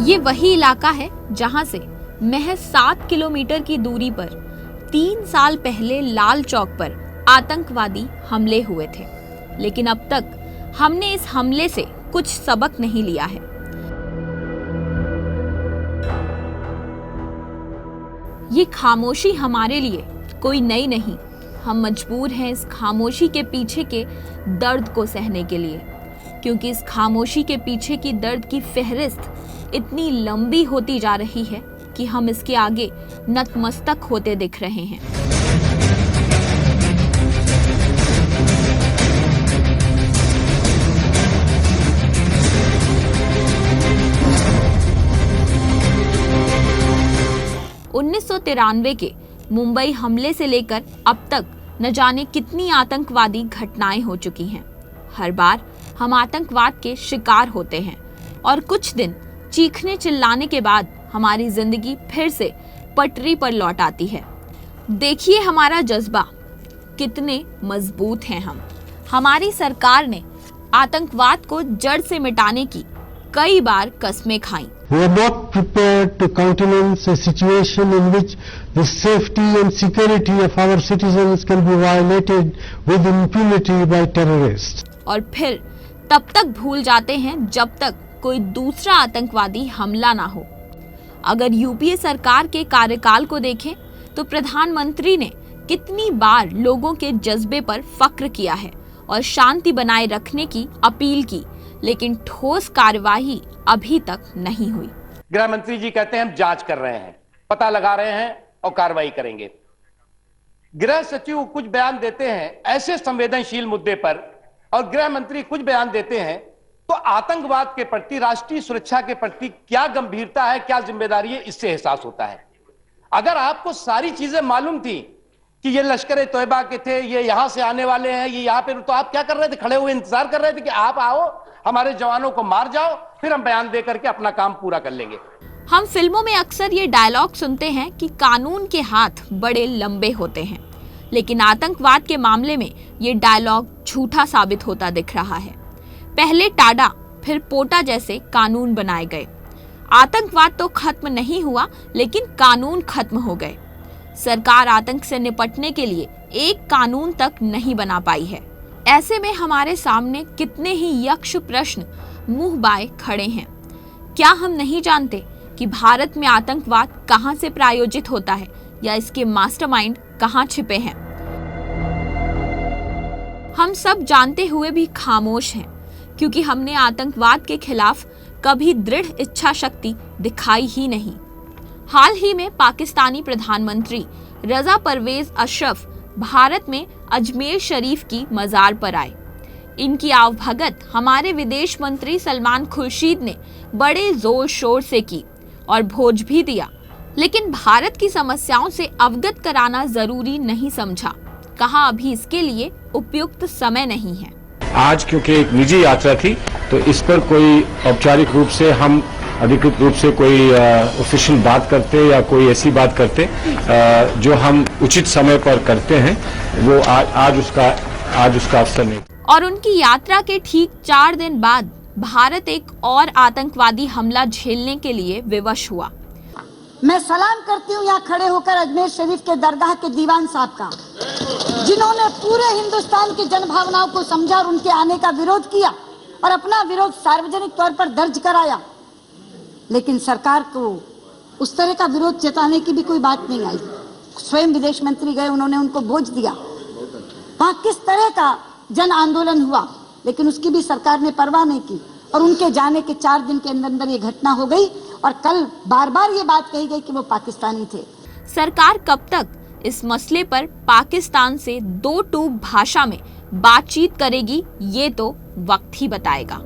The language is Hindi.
ये वही इलाका है जहां से महज 7 किलोमीटर की दूरी पर 3 साल पहले लाल चौक पर आतंकवादी हमले हुए थे। लेकिन अब तक हमने इस हमले से कुछ सबक नहीं लिया है। ये खामोशी हमारे लिए कोई नई नहीं। हम मजबूर हैं इस खामोशी के पीछे के दर्द को सहने के लिए, क्योंकि इस खामोशी के पीछे की दर्द की फहरिस्त इतनी लंबी होती जा रही है कि हम इसके आगे नतमस्तक होते दिख रहे हैं। उन्नीस के मुंबई हमले से लेकर अब तक न जाने कितनी आतंकवादी घटनाएं हो चुकी हैं। हर बार हम आतंकवाद के शिकार होते हैं और कुछ दिन चीखने चिल्लाने के बाद हमारी जिंदगी फिर से पटरी पर लौट आती है। देखिए हमारा जज्बा, कितने मजबूत हैं हम। हमारी सरकार ने आतंकवाद को जड़ से मिटाने की कई बार कस्में खाई। We are not prepared to countenance a situation in which the safety and security of our citizens can be violated with impunity by terrorists. और फिर तब तक भूल जाते हैं जब तक कोई दूसरा आतंकवादी हमला ना हो। अगर यूपीए सरकार के कार्यकाल को देखें तो प्रधानमंत्री ने कितनी बार लोगों के जज्बे पर फक्र किया है और शांति बनाए रखने की अपील की, लेकिन ठोस कार्यवाही अभी तक नहीं हुई। गृह मंत्री जी कहते हैं हम जांच कर रहे हैं, पता लगा रहे हैं और कार्रवाई करेंगे। गृह सचिव कुछ बयान देते हैं ऐसे संवेदनशील मुद्दे पर और गृह मंत्री कुछ बयान देते हैं, तो आतंकवाद के प्रति, राष्ट्रीय सुरक्षा के प्रति क्या गंभीरता है, क्या जिम्मेदारी है, इससे एहसास होता है। अगर आपको सारी चीजें मालूम थी कि ये लश्कर तोयबा के थे, ये यहां से आने वाले हैं, ये यहां पे, तो आप क्या कर रहे थे? खड़े हुए इंतजार कर रहे थे कि आप आओ, हमारे जवानों को मार जाओ, फिर हम बयान दे करके अपना काम पूरा कर लेंगे। हम फिल्मों में अक्सर ये डायलॉग सुनते हैं कि कानून के हाथ बड़े लंबे होते हैं, लेकिन आतंकवाद के मामले में ये डायलॉग झूठा साबित होता दिख रहा है। पहले टाडा फिर पोटा जैसे कानून बनाए गए। आतंकवाद तो खत्म नहीं हुआ, लेकिन कानून खत्म हो गए। सरकार आतंक से निपटने के लिए एक कानून तक नहीं बना पाई है। ऐसे में हमारे सामने कितने ही यक्ष प्रश्न मुंह बाए खड़े हैं। क्या हम नहीं जानते कि भारत में आतंकवाद कहां से प्रायोजित होता है या इसके मास्टरमाइंड कहां छिपे हैं? हम सब जानते हुए भी खामोश हैं, क्योंकि हमने आतंकवाद के खिलाफ कभी दृढ़ इच्छा शक्ति दिखाई ही नहीं। हाल ही में पाकिस्तानी प्रधानमंत्री रजा परवेज अशरफ भारत में अजमेर शरीफ की मजार पर आए। इनकी आवभगत हमारे विदेश मंत्री सलमान खुर्शीद ने बड़े जोर शोर से की और भोज भी दिया, लेकिन भारत की समस्याओं से अवगत कराना जरूरी नहीं समझा। कहा अभी इसके लिए उपयुक्त समय नहीं है। आज क्योंकि एक निजी यात्रा थी, तो इस पर कोई औपचारिक रूप से हम अधिकृत रूप से कोई ऑफिशियल बात करते या कोई ऐसी बात करते जो हम उचित समय पर करते हैं, वो आज उसका अवसर नहीं। और उनकी यात्रा के ठीक 4 दिन बाद भारत एक और आतंकवादी हमला झेलने के लिए विवश हुआ। मैं सलाम करती हूँ यहाँ खड़े होकर अजमेर शरीफ के दरगाह के दीवान साहब का, जिन्होंने पूरे हिंदुस्तान की जनभावनाओं को समझा और उनके आने का विरोध किया और अपना विरोध सार्वजनिक तौर पर दर्ज कराया। लेकिन सरकार को उस तरह का विरोध जताने की भी कोई बात नहीं आई। स्वयं विदेश मंत्री गए, उन्होंने उनको बोझ दिया। वहां किस तरह का जन आंदोलन हुआ, लेकिन उसकी भी सरकार ने परवाह नहीं की और उनके जाने के 4 दिन के अंदर अंदर ये घटना हो गई और कल बार बार ये बात कही गई कि वो पाकिस्तानी थे। सरकार कब तक इस मसले पर पाकिस्तान से 2 टूक भाषा में बातचीत करेगी, ये तो वक्त ही बताएगा।